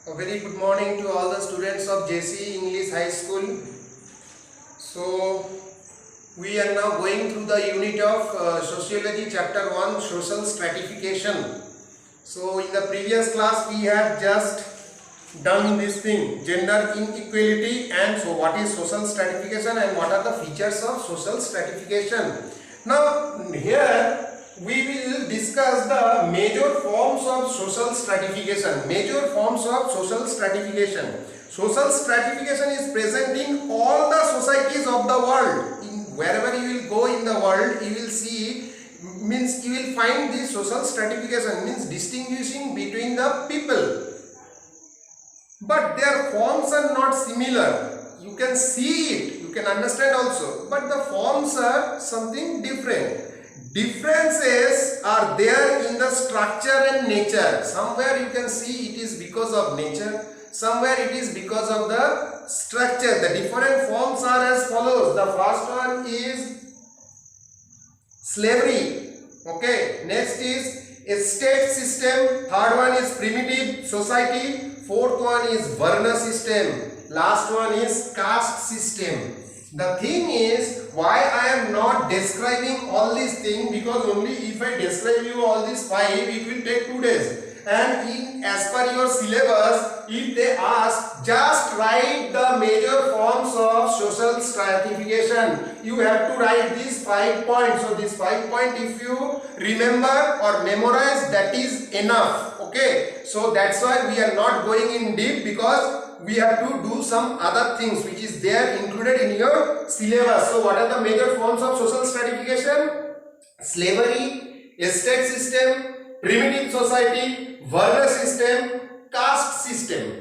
A very good morning to all the students of JC English High School. So, we are now going through the unit of Sociology Chapter 1, Social Stratification. So, in the previous class we had just done this thing, gender inequality, and so what is social stratification and what are the features of social stratification. Now, here we will discuss the major forms of social stratification. Major forms of social stratification. Social stratification is present in all the societies of the world. Wherever you will go in the world, you will see, means you will find this social stratification, means distinguishing between the people. But their forms are not similar. You can see it, you can understand also, but the forms are something different. Differences are there in the structure and nature. Somewhere you can see it is because of nature, somewhere it is because of the structure. The different forms are as follows. The first one is slavery. Okay, next is estate system. Third one is primitive society. Fourth one is Varna system. Last one is caste system. The thing is, why I am not describing all these things, because only if I describe you all these five, it will take 2 days. And as per your syllabus, if they ask, just write the major forms of social stratification. You have to write these 5 points. So this 5 points, if you remember or memorize, that is enough. Okay. So that's why we are not going in deep, because we have to do some other things which is there included in your syllabus. So what are the major forms of social stratification? Slavery, estate system, primitive society, Varna system, caste system.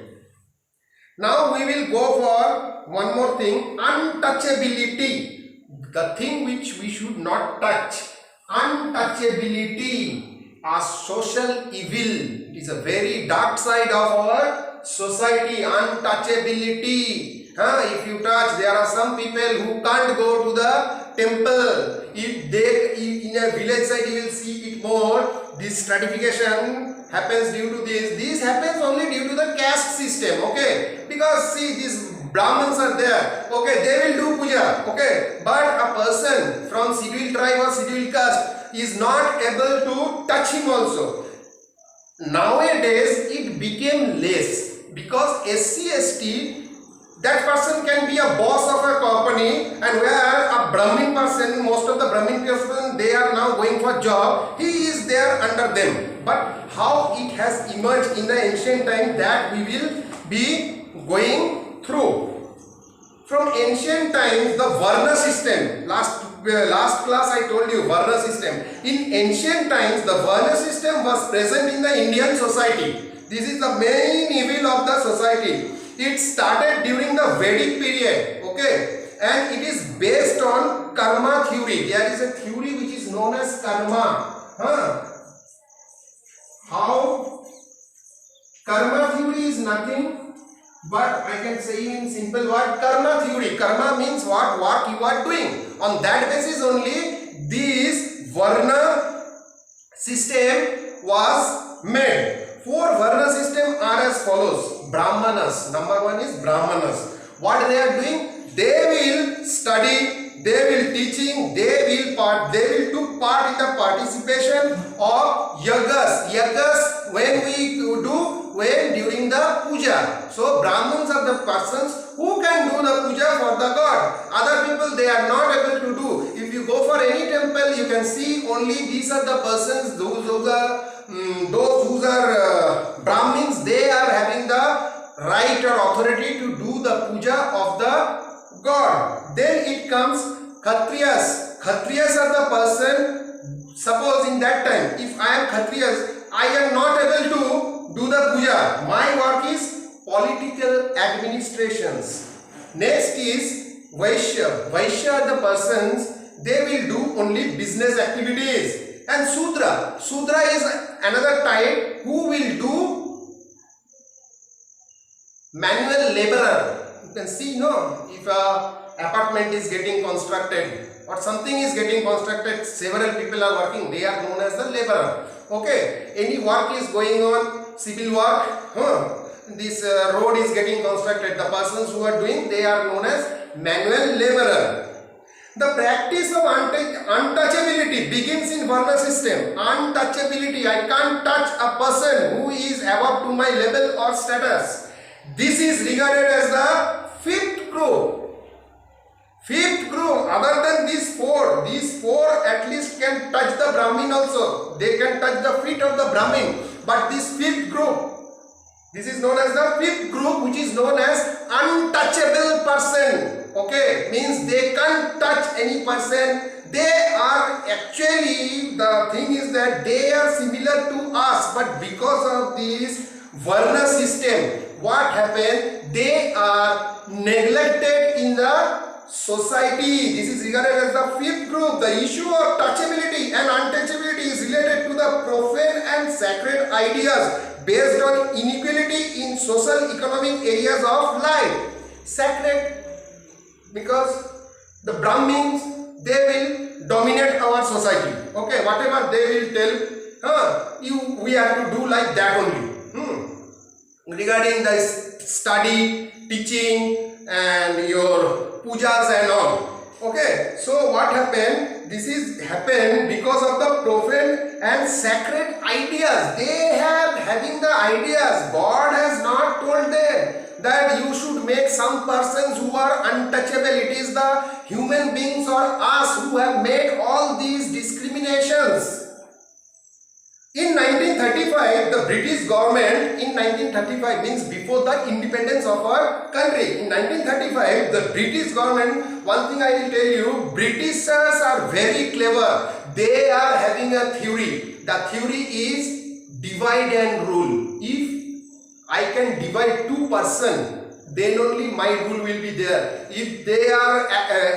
Now we will go for one more thing, untouchability. The thing which we should not touch. Untouchability, a social evil. It is a very dark side of our society. Untouchability. If you touch, there are some people who can't go to the temple. If they in a village side, you will see it more. This stratification happens due to this. This happens only due to the caste system. Okay, because see, these Brahmins are there. Okay, they will do puja. Okay, but a person from scheduled tribe or scheduled caste is not able to touch him also. Nowadays it became less, because SC ST, that person can be a boss of a company, and where a Brahmin person, most of the Brahmin person, they are now going for job, he is there under them. But how it has emerged in the ancient time, that we will be going through. From ancient times, the Varna system, last class I told you, Varna system. In ancient times, the Varna system was present in the Indian society. This is the main evil of the society. It started during the Vedic period, okay, and it is based on karma theory. There is a theory which is known as karma. How? Karma theory is nothing but, I can say in simple word, karma theory. Karma means what you are doing. On that basis only this Varna system was made. 4 Varna system are as follows. Brahmanas. Number 1 is Brahmanas. What they are doing? They will study, they will teaching, they will took part in the participation of yagas. Yagas when we do during the puja. So Brahmins are the persons who can do the puja for the god. Other people, they are not able to do. If you go for any temple, you can see only these are the persons, those who are Brahmins, they are having the right or authority to do the puja of the god. Then it comes Kshatriyas. Kshatriyas are the person, suppose in that time, if I am Kshatriyas, I am not able to do the puja. My work is political administrations. Next is Vaishya. Vaishya are the persons, they will do only business activities. And Sudra. Sudra is another type who will do manual laborer. You can see, no, if a apartment is getting constructed or something is getting constructed, several people are working, they are known as the laborer. Okay, any work is going on, civil work, this road is getting constructed. The persons who are doing, they are known as manual laborer. The practice of untouchability begins in Varna system. Untouchability, I can't touch a person who is above to my level or status. This is regarded as the fifth group. Fifth group, other than these four at least can touch the Brahmin also. They can touch the feet of the Brahmin. But this fifth group, this is known as the fifth group, which is known as untouchable person. Okay, means they can't touch any person. They are actually, the thing is that they are similar to us, but because of this Varna system, what happened? They are neglected in the society. This is regarded as the fifth group. The issue of touchability and untouchability is related to the profane and sacred ideas based on inequality in social economic areas of life. Sacred, because the Brahmins, they will dominate our society. Okay, whatever they will tell, we have to do like that only. Regarding the study, teaching and your pujas and all. Okay, so what happened? This is happened because of the profane and sacred ideas. They have having the ideas. God has not told them that you should make some persons who are untouchable. It is the human beings or us who have made all these discriminations. In 1935, the British government, in 1935 means before the independence of our country. In 1935, the British government, one thing I will tell you, Britishers are very clever. They are having a theory. The theory is divide and rule. If I can divide two persons, then only my rule will be there. If they are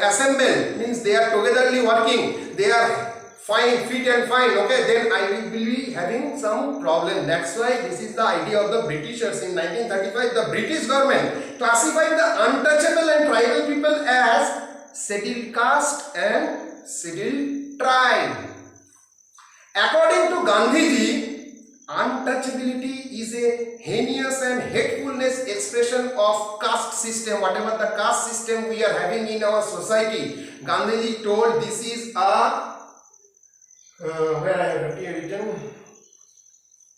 assembled, means they are togetherly working, they are fine, fit and fine, okay, then I will be having some problem. That's why this is the idea of the Britishers. In 1935, the British government classified the untouchable and tribal people as scheduled caste and scheduled tribe. According to Gandhiji, untouchability is a heinous and hatefulness expression of caste system. Whatever the caste system we are having in our society, Gandhiji told this is a where I have written,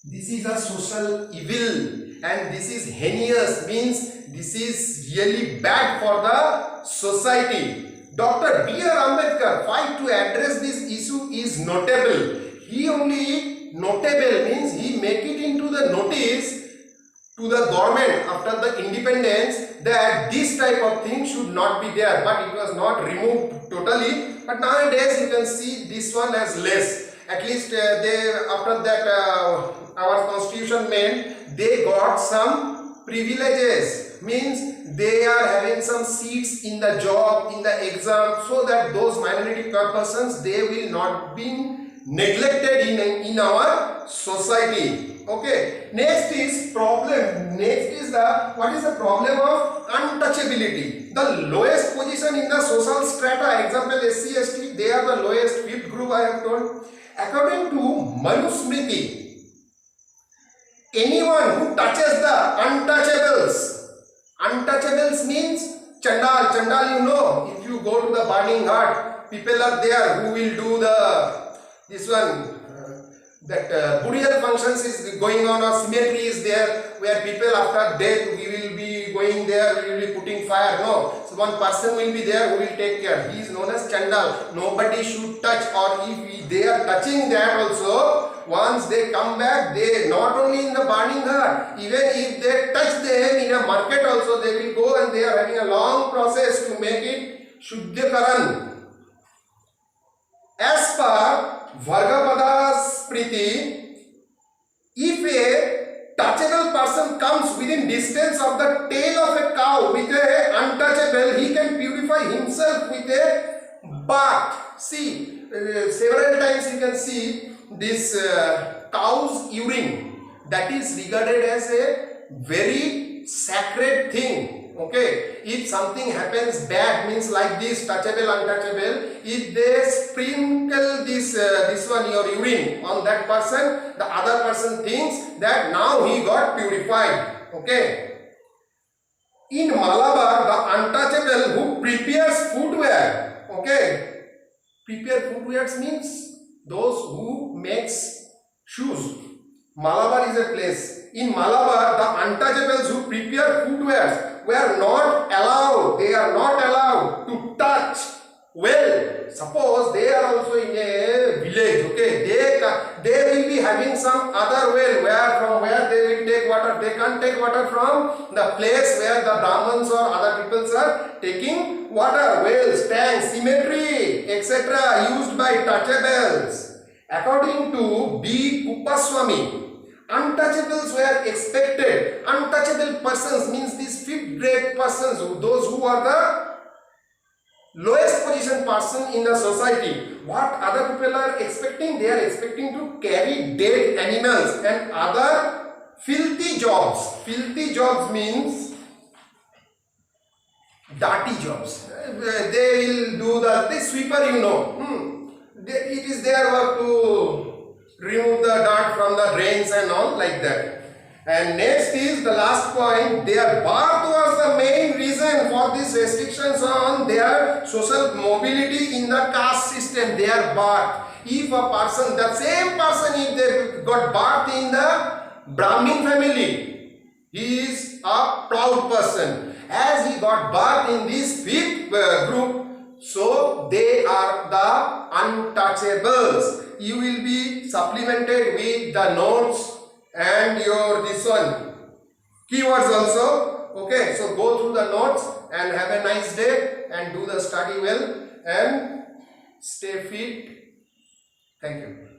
this is a social evil and this is heinous, means this is really bad for the society. Dr. B.R. Ambedkar fight to address this issue is notable. He only notable means he make it into the notice to the government after the independence that this type of thing should not be there, but it was not removed totally. But nowadays you can see this one as less. At least they after that our constitution made, they got some privileges, means they are having some seats in the job, in the exam, so that those minority persons, they will not be neglected in our society. Okay, next is problem. Next is the, what is the problem of untouchability? The lowest position in the social strata, example SC, ST, they are the lowest, fifth group I have told. According to Manusmriti, anyone who touches the untouchables means Chandal. Chandal, you know, if you go to the burning heart, people are there who will do the, this one, that burial functions is going on, or cemetery is there where people after death we will be going there, we will be putting fire. No, so one person will be there who will take care. He is known as Chandal. Nobody should touch, or if they are touching that also, once they come back, they not only in the burning heart, even if they touch them in a market also, they will go and they are having a long process to make it Shuddhakaran. As per Vargapada Spriti, if a touchable person comes within distance of the tail of a cow with a untouchable, he can purify himself with a bath. See, several times you can see this cow's urine, that is regarded as a very sacred thing. Okay, if something happens bad, means like this, touchable, untouchable, if they sprinkle this one, your urine on that person, the other person thinks that now he got purified. Okay. In Malabar, the untouchable who prepares footwear. Okay. Prepare footwear means those who makes shoes. Malabar is a place. In Malabar, the untouchables who prepare footwear were not allowed. They are not allowed to touch well. Suppose they are also in a village. Okay, they will be having some other well from where they will take water. They can't take water from the place where the Brahmins or other peoples are taking water. Wells, tanks, cemetery, etc. used by touchables. According to B. Kuppaswamy, untouchables were expected. Untouchable persons means these fifth grade persons, those who are the lowest position person in the society. What other people are expecting? They are expecting to carry dead animals and other filthy jobs. Filthy jobs means dirty jobs. They will do the sweeper, you know. It is their work to remove the dirt from the drains and all like that. And next is the last point. Their birth was the main reason for these restrictions on their social mobility in the caste system. Their birth. If a person, the same person, if they got birth in the Brahmin family, he is a proud person. As he got birth in this fifth group, so they are the untouchables. You will be supplemented with the notes and your this one keywords also. Okay, so go through the notes and have a nice day and do the study well and stay fit. Thank you.